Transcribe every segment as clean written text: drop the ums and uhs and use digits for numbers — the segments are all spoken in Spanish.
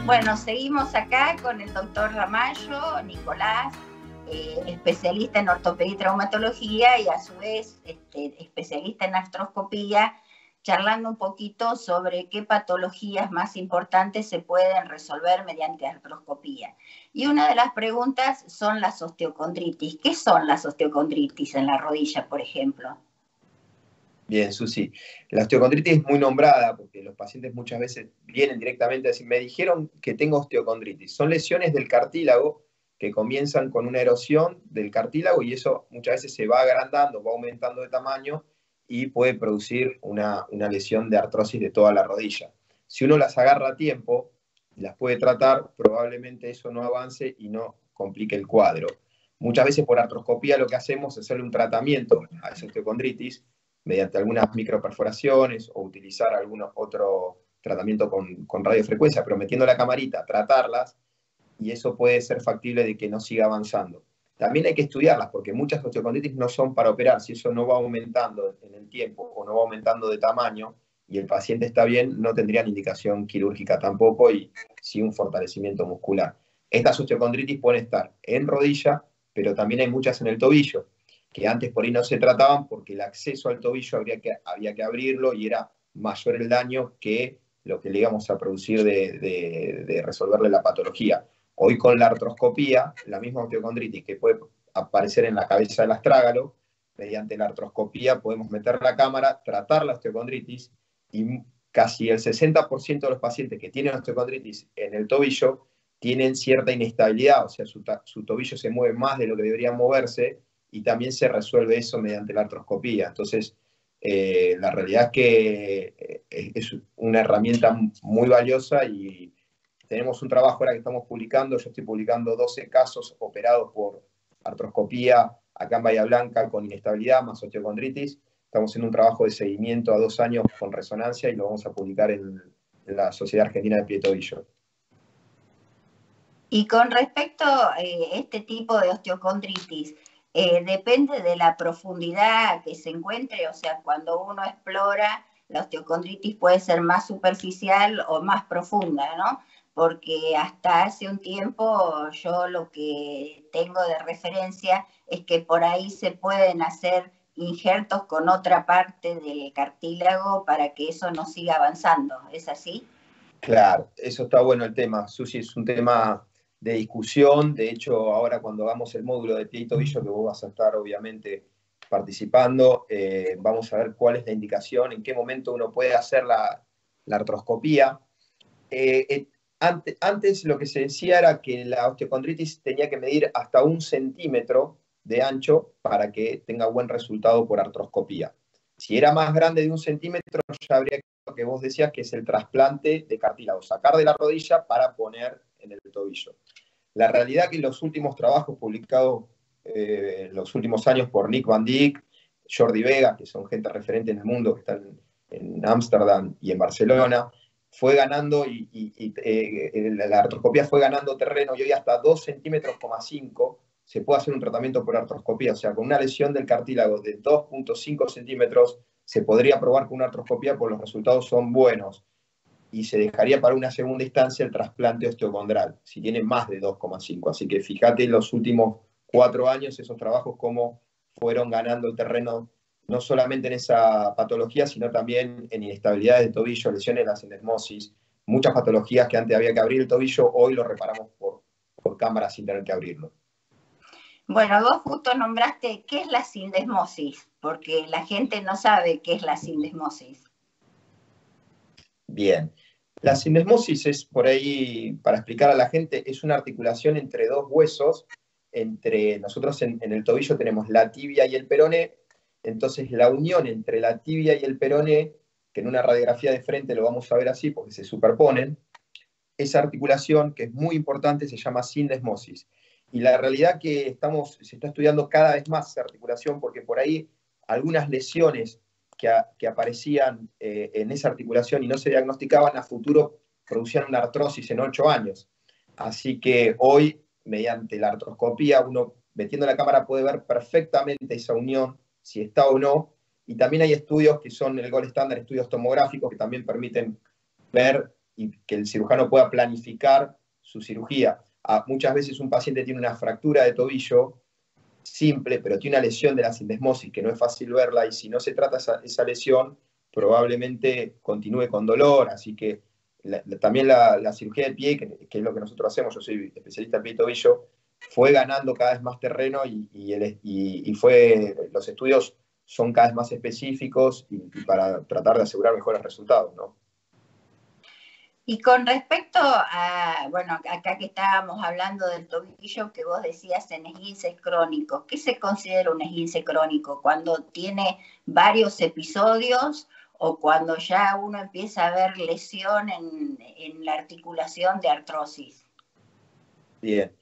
Bueno, seguimos acá con el doctor Ramallo, Nicolás, especialista en ortopedia y traumatología y a su vez especialista en artroscopía, charlando un poquito sobre qué patologías más importantes se pueden resolver mediante artroscopía. Y una de las preguntas son las osteocondritis. ¿Qué son las osteocondritis en la rodilla, por ejemplo? Bien, Susi. La osteocondritis es muy nombrada porque los pacientes muchas veces vienen directamente a decir, me dijeron que tengo osteocondritis. Son lesiones del cartílago que comienzan con una erosión del cartílago y eso muchas veces se va agrandando, va aumentando de tamaño y puede producir una lesión de artrosis de toda la rodilla. Si uno las agarra a tiempo, las puede tratar, probablemente eso no avance y no complique el cuadro. Muchas veces por artroscopía lo que hacemos es hacerle un tratamiento a esa osteocondritis mediante algunas microperforaciones o utilizar algún otro tratamiento con radiofrecuencia, pero metiendo la camarita, tratarlas, y eso puede ser factible de que no siga avanzando. También hay que estudiarlas, porque muchas osteocondritis no son para operar. Si eso no va aumentando en el tiempo o no va aumentando de tamaño y el paciente está bien, no tendrían indicación quirúrgica tampoco y sí un fortalecimiento muscular. Estas osteocondritis pueden estar en rodilla, pero también hay muchas en el tobillo, que antes por ahí no se trataban porque el acceso al tobillo había que abrirlo y era mayor el daño que lo que le íbamos a producir de resolverle la patología. Hoy con la artroscopía, la misma osteocondritis que puede aparecer en la cabeza del astrágalo, mediante la artroscopía podemos meter la cámara, tratar la osteocondritis y casi el 60% de los pacientes que tienen osteocondritis en el tobillo tienen cierta inestabilidad, o sea, su tobillo se mueve más de lo que debería moverse y también se resuelve eso mediante la artroscopía. Entonces, la realidad es que es una herramienta muy valiosa y tenemos un trabajo ahora que estamos publicando. Yo estoy publicando 12 casos operados por artroscopía acá en Bahía Blanca con inestabilidad más osteocondritis. Estamos haciendo un trabajo de seguimiento a 2 años con resonancia y lo vamos a publicar en la Sociedad Argentina de Pie y Tobillo. Y con respecto a este tipo de osteocondritis, depende de la profundidad que se encuentre, o sea, cuando uno explora, la osteocondritis puede ser más superficial o más profunda, ¿no? Porque hasta hace un tiempo yo lo que tengo de referencia es que por ahí se pueden hacer injertos con otra parte del cartílago para que eso no siga avanzando, ¿es así? Claro, eso está bueno el tema, Susi, es un tema de discusión. De hecho, ahora cuando hagamos el módulo de pie y tobillo, que vos vas a estar obviamente participando, vamos a ver cuál es la indicación, en qué momento uno puede hacer la artroscopía. Antes lo que se decía era que la osteocondritis tenía que medir hasta 1 centímetro de ancho para que tenga buen resultado por artroscopía. Si era más grande de 1 centímetro, ya habría lo que vos decías, que es el trasplante de cartílago, sacar de la rodilla para poner en el tobillo. La realidad que los últimos trabajos publicados en los últimos años por Nick Van Dijk, Jordi Vega, que son gente referente en el mundo, que están en Ámsterdam y en Barcelona, fue ganando la artroscopía fue ganando terreno y hoy hasta 2,5 centímetros se puede hacer un tratamiento por artroscopía. O sea, con una lesión del cartílago de 2,5 centímetros se podría probar con una artroscopía porque los resultados son buenos y se dejaría para una segunda instancia el trasplante osteocondral, si tiene más de 2,5. Así que fíjate en los últimos 4 años esos trabajos cómo fueron ganando terreno no solamente en esa patología, sino también en inestabilidades de tobillo, lesiones de la sindesmosis, muchas patologías que antes había que abrir el tobillo, hoy lo reparamos por cámara sin tener que abrirlo. Bueno, vos justo nombraste qué es la sindesmosis, porque la gente no sabe qué es la sindesmosis. Bien. La sindesmosis es, por ahí, para explicar a la gente, es una articulación entre dos huesos. Nosotros en el tobillo tenemos la tibia y el peroné. Entonces, la unión entre la tibia y el peroné, que en una radiografía de frente lo vamos a ver así porque se superponen, esa articulación, que es muy importante, se llama sindesmosis. Y la realidad que se está estudiando cada vez más esa articulación porque por ahí algunas lesiones que aparecían en esa articulación y no se diagnosticaban, a futuro producían una artrosis en 8 años. Así que hoy, mediante la artroscopía, uno metiendo la cámara puede ver perfectamente esa unión, si está o no, y también hay estudios que son el gold estándar, estudios tomográficos que también permiten ver y que el cirujano pueda planificar su cirugía. Muchas veces un paciente tiene una fractura de tobillo simple, pero tiene una lesión de la sindesmosis que no es fácil verla, y si no se trata esa lesión, probablemente continúe con dolor. Así que también la cirugía de pie, que es lo que nosotros hacemos, yo soy especialista en pie y tobillo, fue ganando cada vez más terreno los estudios son cada vez más específicos y para tratar de asegurar mejores resultados, ¿no? Y con respecto a, bueno, acá que estábamos hablando del tobillo, que vos decías en esguinces crónicos, ¿qué se considera un esguince crónico? ¿Cuando tiene varios episodios o cuando ya uno empieza a ver lesión en la articulación de artrosis? Bien.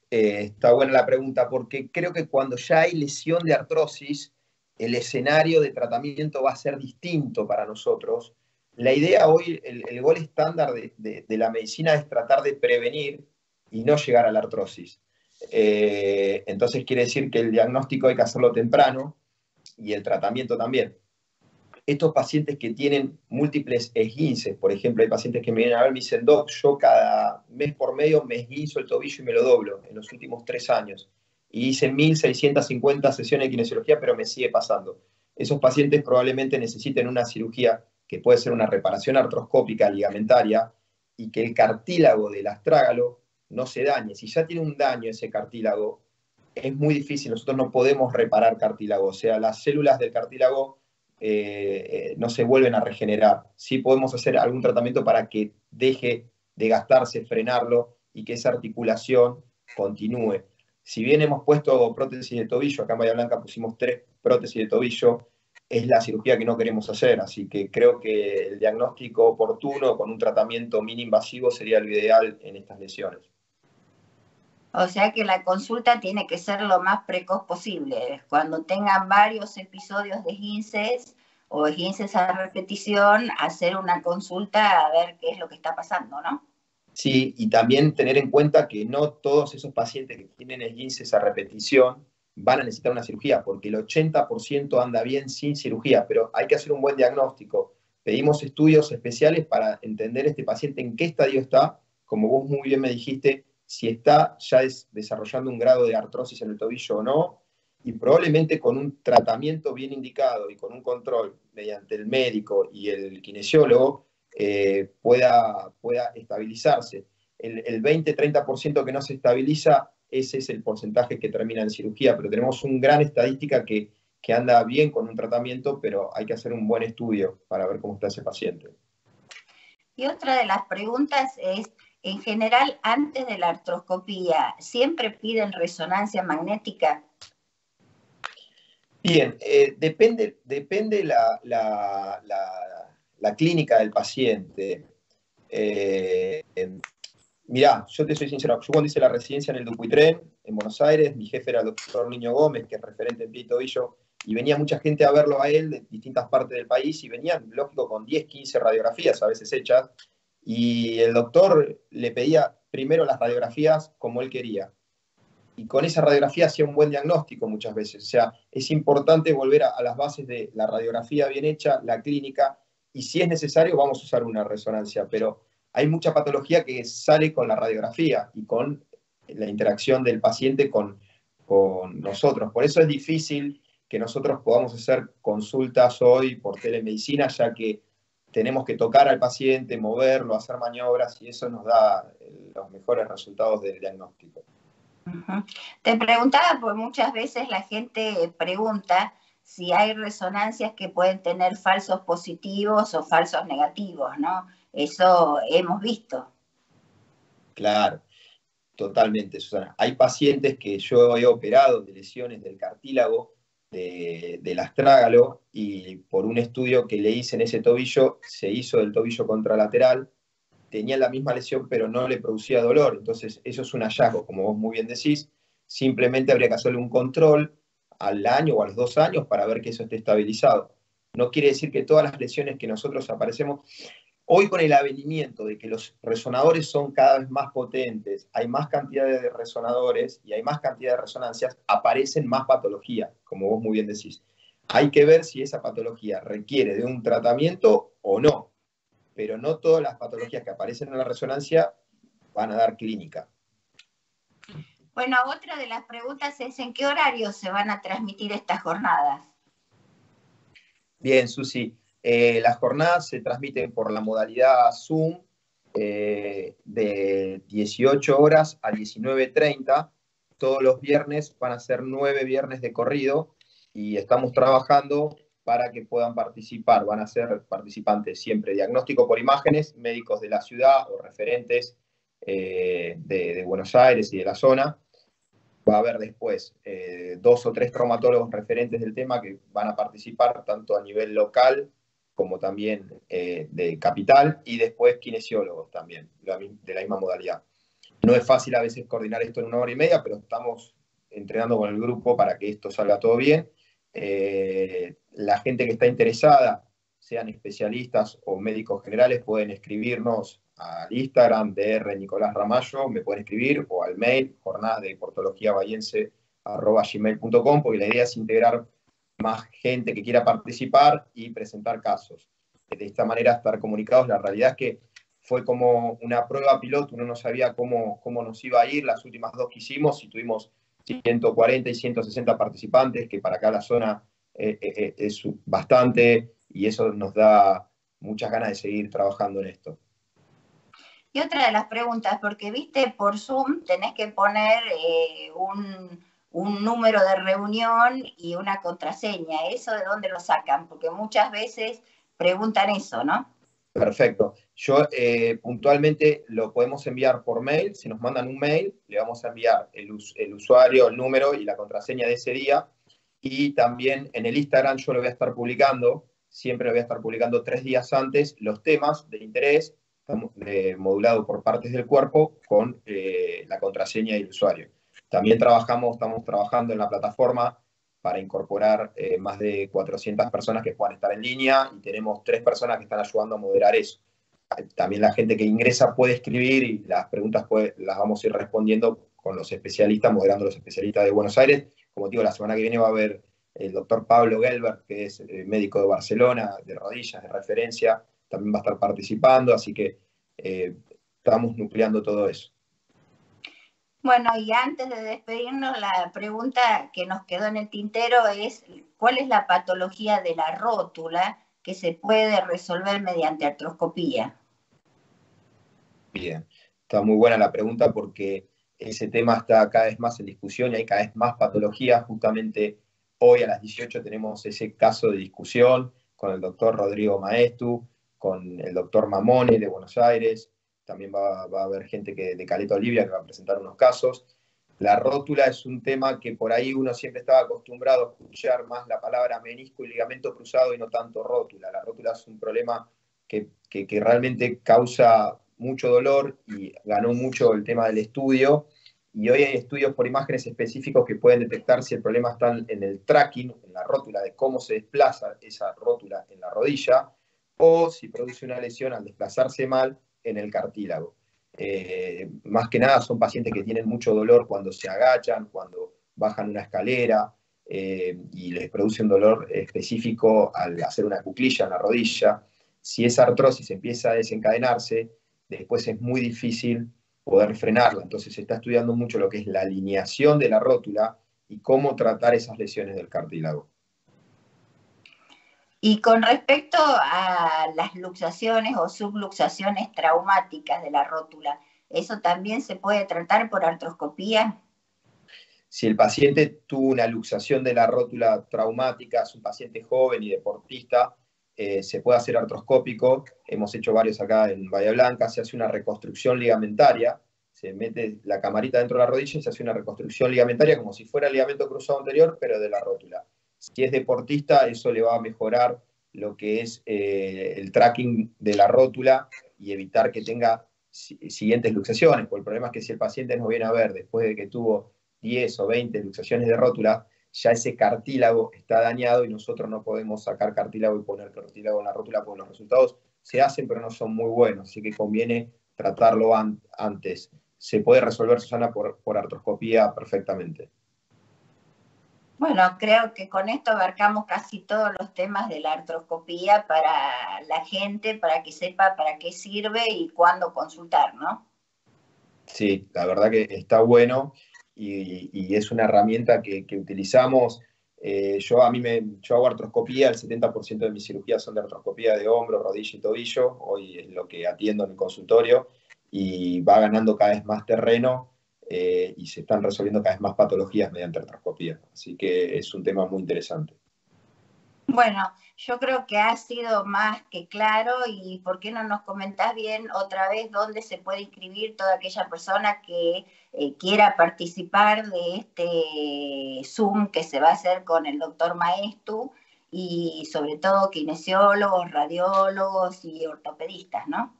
Está buena la pregunta, porque creo que cuando ya hay lesión de artrosis, el escenario de tratamiento va a ser distinto para nosotros. La idea hoy, el gol estándar de la medicina es tratar de prevenir y no llegar a la artrosis. Entonces quiere decir que el diagnóstico hay que hacerlo temprano y el tratamiento también. Estos pacientes que tienen múltiples esguinces, por ejemplo, hay pacientes que me vienen a ver y me dicen, Doc, yo cada mes por medio me esguinzo el tobillo y me lo doblo en los últimos 3 años. Y hice 1.650 sesiones de kinesiología, pero me sigue pasando. Esos pacientes probablemente necesiten una cirugía que puede ser una reparación artroscópica ligamentaria y que el cartílago del astrágalo no se dañe. Si ya tiene un daño ese cartílago, es muy difícil, nosotros no podemos reparar cartílago, o sea, las células del cartílago no se vuelven a regenerar. Sí podemos hacer algún tratamiento para que deje de gastarse, frenarlo y que esa articulación continúe. Si bien hemos puesto prótesis de tobillo, acá en Bahía Blanca pusimos 3 prótesis de tobillo, es la cirugía que no queremos hacer, así que creo que el diagnóstico oportuno con un tratamiento mini invasivo sería lo ideal en estas lesiones. O sea que la consulta tiene que ser lo más precoz posible. Cuando tengan varios episodios de esguinces o esguinces a repetición, hacer una consulta a ver qué es lo que está pasando, ¿no? Sí, y también tener en cuenta que no todos esos pacientes que tienen esguinces a repetición van a necesitar una cirugía, porque el 80% anda bien sin cirugía, pero hay que hacer un buen diagnóstico. Pedimos estudios especiales para entender este paciente en qué estadio está, como vos muy bien me dijiste, si está ya desarrollando un grado de artrosis en el tobillo o no, y probablemente con un tratamiento bien indicado y con un control mediante el médico y el kinesiólogo, pueda estabilizarse. El 20-30% que no se estabiliza, ese es el porcentaje que termina en cirugía, pero tenemos una gran estadística que anda bien con un tratamiento, pero hay que hacer un buen estudio para ver cómo está ese paciente. Y otra de las preguntas es, en general, antes de la artroscopía, ¿siempre piden resonancia magnética? Bien, depende la clínica del paciente. Mirá, yo te soy sincero, yo cuando hice la residencia en el Dupuytren, en Buenos Aires, mi jefe era el doctor Niño Gómez, que es referente en pie y tobillo, y venía mucha gente a verlo a él de distintas partes del país, y venían, lógico, con 10, 15 radiografías a veces hechas, y el doctor le pedía primero las radiografías como él quería. Y con esa radiografía hacía un buen diagnóstico muchas veces. O sea, es importante volver a las bases de la radiografía bien hecha, la clínica, y si es necesario vamos a usar una resonancia, pero hay mucha patología que sale con la radiografía y con la interacción del paciente con nosotros. Por eso es difícil que nosotros podamos hacer consultas hoy por telemedicina, ya que tenemos que tocar al paciente, moverlo, hacer maniobras, y eso nos da los mejores resultados del diagnóstico. Uh-huh. Te preguntaba, porque muchas veces la gente pregunta si hay resonancias que pueden tener falsos positivos o falsos negativos, ¿no? Eso hemos visto. Claro, totalmente, Susana. Hay pacientes que yo he operado de lesiones del cartílago, del astrágalo, y por un estudio que le hice en ese tobillo, se hizo del tobillo contralateral, tenía la misma lesión pero no le producía dolor. Entonces eso es un hallazgo, como vos muy bien decís. Simplemente habría que hacerle un control al año o a los 2 años para ver que eso esté estabilizado. No quiere decir que todas las lesiones que nosotros aparecemos, Hoy con el avenimiento de que los resonadores son cada vez más potentes, hay más cantidad de resonadores y hay más cantidad de resonancias, aparecen más patologías, como vos muy bien decís. Hay que ver si esa patología requiere de un tratamiento o no, pero no todas las patologías que aparecen en la resonancia van a dar clínica. Bueno, otra de las preguntas es ¿en qué horario se van a transmitir estas jornadas? Bien, Susi. Las jornadas se transmiten por la modalidad Zoom de 18 horas a 19:30. Todos los viernes van a ser 9 viernes de corrido y estamos trabajando para que puedan participar. Van a ser participantes siempre diagnóstico por imágenes, médicos de la ciudad o referentes de Buenos Aires y de la zona. Va a haber después 2 o 3 traumatólogos referentes del tema que van a participar tanto a nivel local como también de capital, y después kinesiólogos también, de la misma modalidad. No es fácil a veces coordinar esto en 1 hora y media, pero estamos entrenando con el grupo para que esto salga todo bien. La gente que está interesada, sean especialistas o médicos generales, pueden escribirnos al Instagram de R. Nicolás Ramallo, me pueden escribir, o al mail jornadadeportologiabahiense@gmail.com, porque la idea es integrar más gente que quiera participar y presentar casos. De esta manera estar comunicados. La realidad es que fue como una prueba piloto, uno no sabía cómo nos iba a ir. Las últimas 2 que hicimos y tuvimos 140 y 160 participantes, que para acá la zona es bastante, y eso nos da muchas ganas de seguir trabajando en esto. Y otra de las preguntas, porque viste, por Zoom tenés que poner un número de reunión y una contraseña. ¿Eso de dónde lo sacan? Porque muchas veces preguntan eso, ¿no? Perfecto. Yo puntualmente lo podemos enviar por mail. Si nos mandan un mail, le vamos a enviar el usuario, el número y la contraseña de ese día. Y también en el Instagram yo lo voy a estar publicando, siempre lo voy a estar publicando 3 días antes, los temas de interés, modulado por partes del cuerpo, con la contraseña y el usuario. También estamos trabajando en la plataforma para incorporar más de 400 personas que puedan estar en línea, y tenemos 3 personas que están ayudando a moderar eso. También la gente que ingresa puede escribir y las preguntas las vamos a ir respondiendo con los especialistas, moderando los especialistas de Buenos Aires. Como digo, la semana que viene va a haber el doctor Pablo Gelbert, que es médico de Barcelona, de rodillas, de referencia, también va a estar participando, así que estamos nucleando todo eso. Bueno, y antes de despedirnos, la pregunta que nos quedó en el tintero es, ¿cuál es la patología de la rótula que se puede resolver mediante artroscopía? Bien, está muy buena la pregunta porque ese tema está cada vez más en discusión y hay cada vez más patologías. Justamente hoy a las 18 tenemos ese caso de discusión con el doctor Rodrigo Maestu, con el doctor Mamone de Buenos Aires. También va a haber gente de Caleta Olivia que va a presentar unos casos. La rótula es un tema que por ahí uno siempre estaba acostumbrado a escuchar más la palabra menisco y ligamento cruzado y no tanto rótula. La rótula es un problema que realmente causa mucho dolor y ganó mucho el tema del estudio. Y hoy hay estudios por imágenes específicos que pueden detectar si el problema está en el tracking, en la rótula, de cómo se desplaza esa rótula en la rodilla, o si produce una lesión al desplazarse mal en el cartílago. Más que nada son pacientes que tienen mucho dolor cuando se agachan, cuando bajan una escalera, y les produce un dolor específico al hacer una cuclilla en la rodilla. Si esa artrosis empieza a desencadenarse, después es muy difícil poder frenarla. Entonces se está estudiando mucho lo que es la alineación de la rótula y cómo tratar esas lesiones del cartílago. Y con respecto a las luxaciones o subluxaciones traumáticas de la rótula, ¿eso también se puede tratar por artroscopía? Si el paciente tuvo una luxación de la rótula traumática, es un paciente joven y deportista, se puede hacer artroscópico. Hemos hecho varios acá en Bahía Blanca. Se hace una reconstrucción ligamentaria, se mete la camarita dentro de la rodilla y se hace una reconstrucción ligamentaria como si fuera el ligamento cruzado anterior, pero de la rótula. Si es deportista, eso le va a mejorar lo que es el tracking de la rótula y evitar que tenga siguientes luxaciones. Porque el problema es que si el paciente nos viene a ver después de que tuvo 10 o 20 luxaciones de rótula, ya ese cartílago está dañado y nosotros no podemos sacar cartílago y poner cartílago en la rótula porque los resultados se hacen pero no son muy buenos, así que conviene tratarlo antes. Se puede resolver, Susana, por artroscopía perfectamente. Bueno, creo que con esto abarcamos casi todos los temas de la artroscopía para la gente, para que sepa para qué sirve y cuándo consultar, ¿no? Sí, la verdad que está bueno y es una herramienta que utilizamos. Yo hago artroscopía, el 70% de mis cirugías son de artroscopía de hombro, rodilla y tobillo. Hoy es lo que atiendo en el consultorio y va ganando cada vez más terreno y se están resolviendo cada vez más patologías mediante artroscopía. Así que es un tema muy interesante. Bueno, yo creo que ha sido más que claro y ¿por qué no nos comentás bien otra vez dónde se puede inscribir toda aquella persona que quiera participar de este Zoom que se va a hacer con el doctor Maestu y sobre todo kinesiólogos, radiólogos y ortopedistas, ¿no?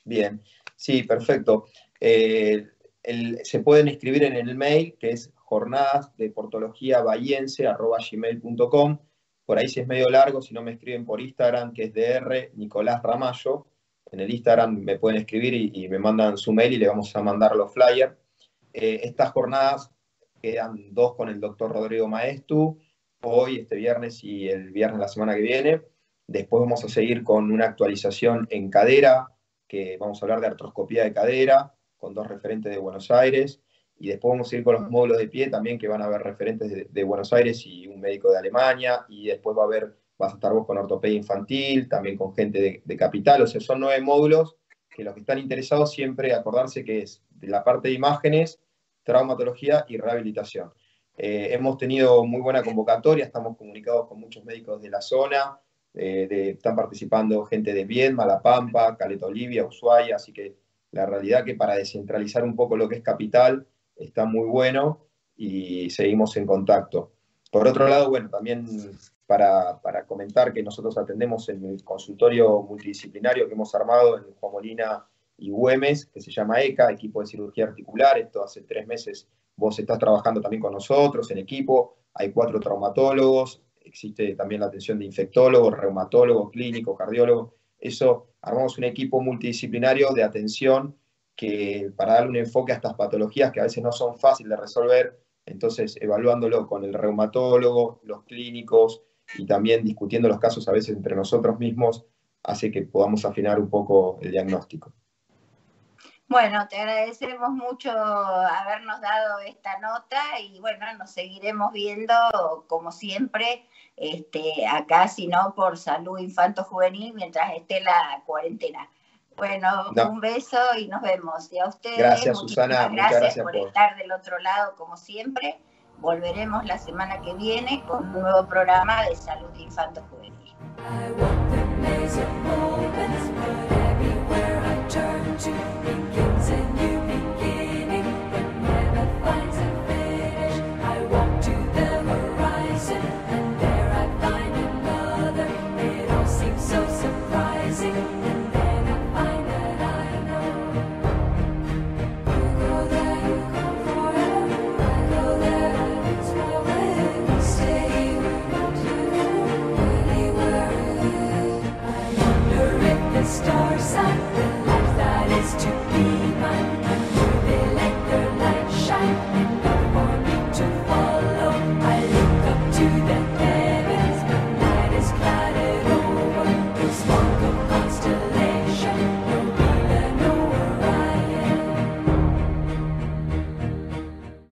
Bien, sí, perfecto. Se pueden inscribir en el mail que es jornadasdeportologiabahiense@gmail.com. Por ahí si es medio largo, si no me escriben por Instagram, que es DR Nicolás Ramallo. En el Instagram me pueden escribir y me mandan su mail y le vamos a mandar los flyers. Estas jornadas quedan 2 con el doctor Rodrigo Maestu, hoy, este viernes y el viernes la semana que viene. Después vamos a seguir con una actualización en cadera, que vamos a hablar de artroscopía de cadera, con 2 referentes de Buenos Aires. Y después vamos a ir con los módulos de pie también, que van a haber referentes de Buenos Aires y un médico de Alemania. Y después vas a estar vos con ortopedia infantil, también con gente de Capital. O sea, son 9 módulos que los que están interesados siempre acordarse que es de la parte de imágenes, traumatología y rehabilitación. Hemos tenido muy buena convocatoria, estamos comunicados con muchos médicos de la zona, están participando gente de Viedma, La Pampa, Caleta Olivia, Ushuaia, así que la realidad que para descentralizar un poco lo que es Capital está muy bueno y seguimos en contacto. Por otro lado, bueno, también para comentar que nosotros atendemos en el consultorio multidisciplinario que hemos armado en Juan Molina y Güemes, que se llama ECA, Equipo de Cirugía Articular. Esto hace 3 meses vos estás trabajando también con nosotros en equipo. Hay 4 traumatólogos, existe también la atención de infectólogos, reumatólogos, clínicos, cardiólogos. Eso, armamos un equipo multidisciplinario de atención que para darle un enfoque a estas patologías que a veces no son fáciles de resolver, entonces evaluándolo con el reumatólogo, los clínicos y también discutiendo los casos a veces entre nosotros mismos, hace que podamos afinar un poco el diagnóstico. Bueno, te agradecemos mucho habernos dado esta nota y bueno, nos seguiremos viendo como siempre, acá, si no, por Salud Infanto Juvenil mientras esté la cuarentena. Bueno, No. Un beso y nos vemos. Y a ustedes, gracias, Susana, muchas gracias por estar del otro lado como siempre. Volveremos la semana que viene con un nuevo programa de Salud Infanto Juvenil. I walk the maze of moments, but everywhere I turn to